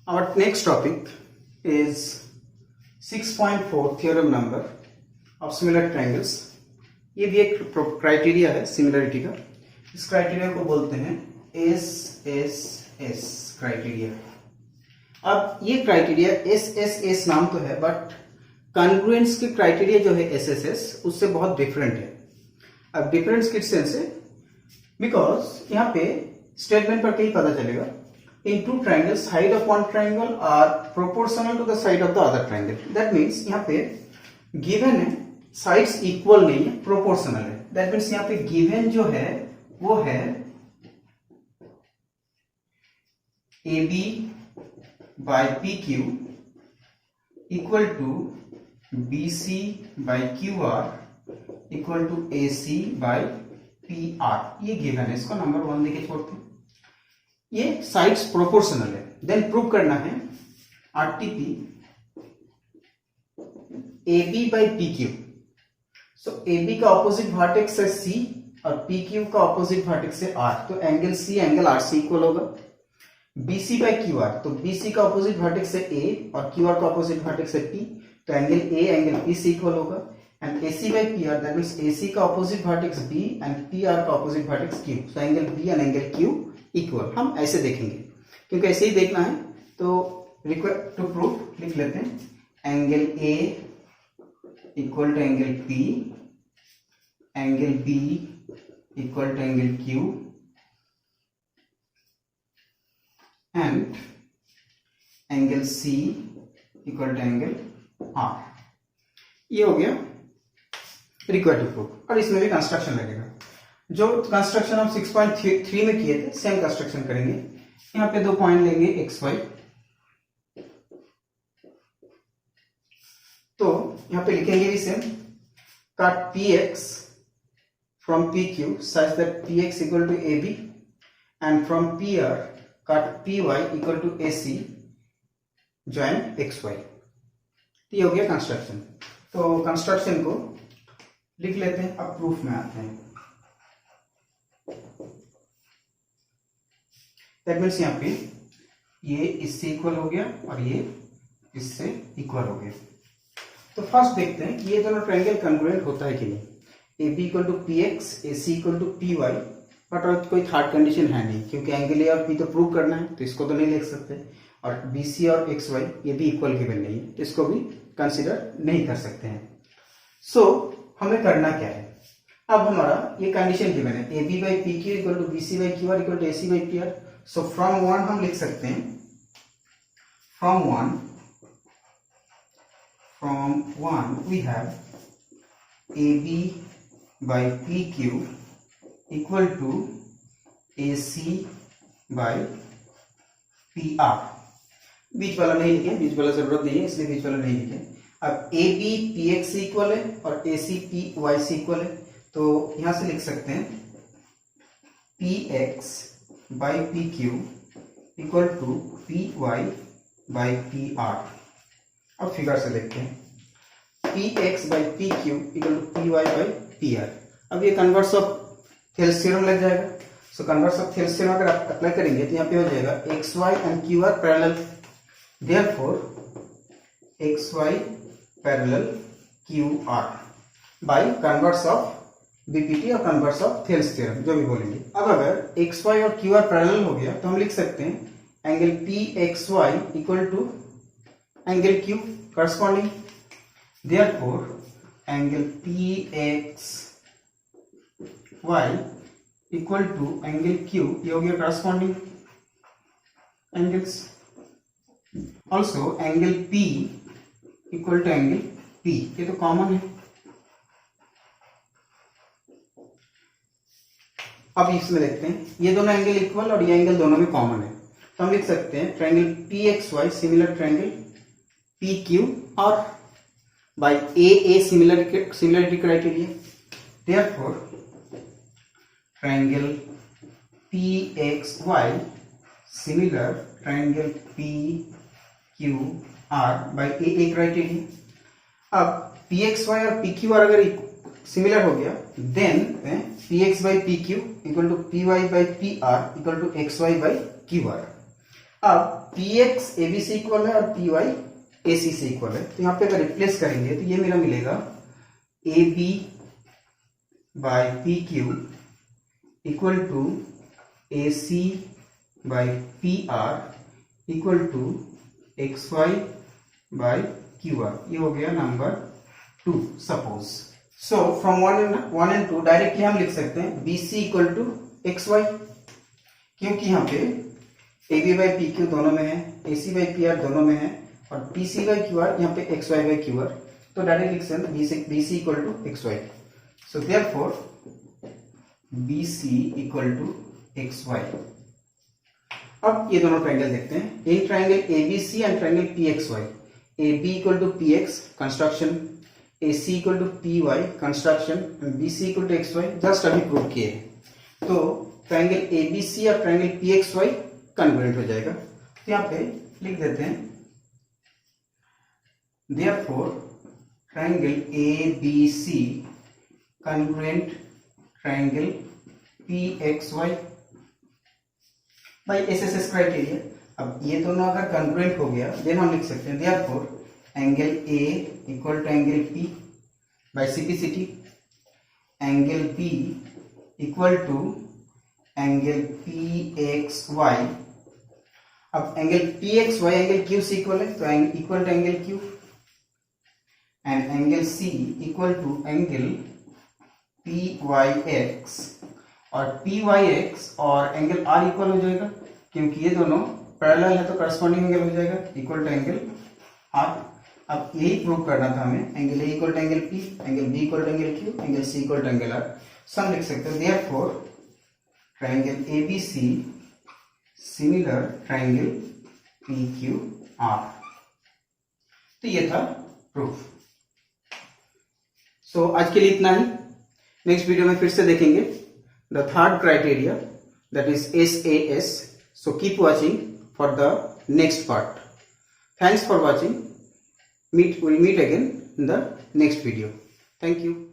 Our next topic is 6.4 theorem number of similar triangles। ये भी एक क्राइटेरिया है सिमिलरिटी का। इस क्राइटेरिया को बोलते हैं SSS क्राइटेरिया। अब ये क्राइटेरिया SSS नाम तो है, बट कॉन्ग्रुएंस के क्राइटेरिया जो है SSS उससे बहुत डिफरेंट है। अब डिफरेंस किस सेंस है? बिकॉज यहाँ पे स्टेटमेंट पर कहीं पता चलेगा in two triangles side of one triangle are proportional to the side of the other triangle। that means यहाँ पे given है sides equal नहीं है, proportional है। that means यहाँ पे given जो है वो है AB by PQ equal to BC by QR equal to AC by PR। ये given है, इसको नंबर 1 देके छोड़ते हैं। ये साइड्स प्रोपोर्शनल है। देन प्रूव करना है RTP AB by PQ। So AB का ऑपोजिट वर्टेक्स है C और PQ का ऑपोजिट वर्टेक्स है R, तो एंगल C एंगल R से इक्वल होगा। BC बाई QR, तो BC का ऑपोजिट वर्टेक्स है A और QR का ऑपोजिट वर्टेक्स है P, तो एंगल A एंगल P से इक्वल होगा। And AC by PR, that means AC का opposite vertex B and PR का opposite vertex Q, so angle B and angle Q equal. हम ऐसे देखेंगे क्योंकि ऐसे ही देखना है, तो रिक्वायर टू प्रूफ लिख लेते हैं angle A equal to angle P, angle B equal to angle Q and angle C equal to angle R। ये हो गया रिक्वायर टू प्रूफ। और इसमें भी कंस्ट्रक्शन लगेगा। जो कंस्ट्रक्शन हम 6.3 में किए थे सेम कंस्ट्रक्शन करेंगे। यहाँ पे 2 पॉइंट लेंगे XY, तो यहाँ पे लिखेंगे भी same cut PX from PQ such that PX equal to AB and from PR cut PY equal to AC join XY। ये हो गया कंस्ट्रक्शन। तो कंस्ट्रक्शन को लिख लेते हैं, अब प्रूफ में आते हैं। दैट मीन्स यहाँ पे ये इससे इक्वल हो गया और ये इससे इक्वल हो गया। तो फर्स्ट देखते हैं कि ये दोनों ट्रायंगल कॉन्ग्रुएंट होता है कि नहीं। AB equal to PX, AC equal to PY, but और कोई थर्ड कंडीशन है नहीं, क्योंकि एंगल A और P तो प्रूव करना है, तो इसको तो नहीं लिख सकते। और BC और XY ये भी इक्वल गिवन नहीं है, तो इसको भी कंसिडर नहीं कर सकते हैं। सो हमें करना क्या है? अब हमारा ये कंडीशन गिवन है AB by PQ equal to BC by QR equal to AC by PR। So from 1 हम लिख सकते हैं, from 1 we have AB by PQ equal to AC by PR। बीच वाला नहीं लिखे, बीच वाला जरूरत नहीं है, इसलिए बीच वाला नहीं लिखे। अब AB PX से इक्वल है और AC PY से इक्वल है, तो यहां से लिख सकते हैं PX by PQ equal to PY by PR। अब फिगर से देखते हैं PX by PQ equal to PY by PR। अब ये कन्वर्स ऑफ थेल्स थ्योरम लग जाएगा। So converse of Thales theorem अगर आप अप्लाई करेंगे तो यहाँ पे हो जाएगा XY and QR parallel, therefore XY parallel QR by converse of BPT और कन्वर्स ऑफ थेल्स थ्योरम, जो भी बोलेंगे। अब अगर XY और QR पैरेलल हो गया तो हम लिख सकते हैं angle PXY equal to angle Q corresponding, therefore angle PXY equal to angle Q, ये हो गया corresponding angles. Also angle P equal to angle P, ये तो कॉमन है। अब इसमें देखते हैं ये दोनों एंगल इक्वल और ये एंगल दोनों में कॉमन है, तो हम लिख सकते हैं triangle PXY similar triangle PQR by AA similarity criteria, therefore triangle PXY similar triangle PQR by AA criteria. अब PXY और PQR अगर सिमिलर हो गया, then PX by PQ equal to PY by PR equal to XY by QR। अब P X A B से equal है और P Y ए सी से इक्वल है, तो यहाँ पे अगर रिप्लेस करेंगे तो ये मेरा मिलेगा A B by P Q equal to A C by P R equal to X Y by Q R. ये हो गया number 2 suppose. So from 1 and 2 directly हम लिख सकते हैं B C equal to X Y, क्योंकि यहाँ पे A B by P Q दोनों में है, A C by P R दोनों में है, और P C by Q are यहाँ पे X Y by Q R, तो डायरेक्ट लिख सकते हैं B C equal to X Y. So therefore B C equal to X Y. अब ये दोनों ट्रायंगल देखते हैं। In triangle A B C and triangle P X Y, A B equal to P X construction, A C equal to P Y construction, B C equal to X Y just अभी prove किए हैं। तो triangle A B C और triangle P X Y convergent हो जाएगा। तो यहाँ पे लिख देते हैं therefore triangle A B C convergent triangle P X Y by SSS criteria. अब ये दोनों अगर कन्वर्जेंट हो गया देन हम लिख सकते हैं therefore angle A equal to angle P by simplicity, angle B equal to angle P X Y. अब angle P X Y angle Q से इक्वल है, तो equal to angle Q, and angle C equal to angle P Y X, और P Y X और angle R equal हो जाएगा, क्योंकि ये दोनों पैरेलल है तो करस्पॉन्डिंग एंगल हो जाएगा इक्वल टू एंगल आर। अब यही प्रूव करना था हमें, angle A equal to angle P, angle B equal to angle Q, angle C equal to angle R. So हम लिख सकते हैं therefore triangle A B C similar triangle P Q R. तो ये था प्रूफ। सो आज के लिए इतना ही। नेक्स्ट वीडियो में फिर से देखेंगे the third criteria, that is SAS. So keep watching for the next part. Thanks for watching. We'll meet again in the next video. Thank you.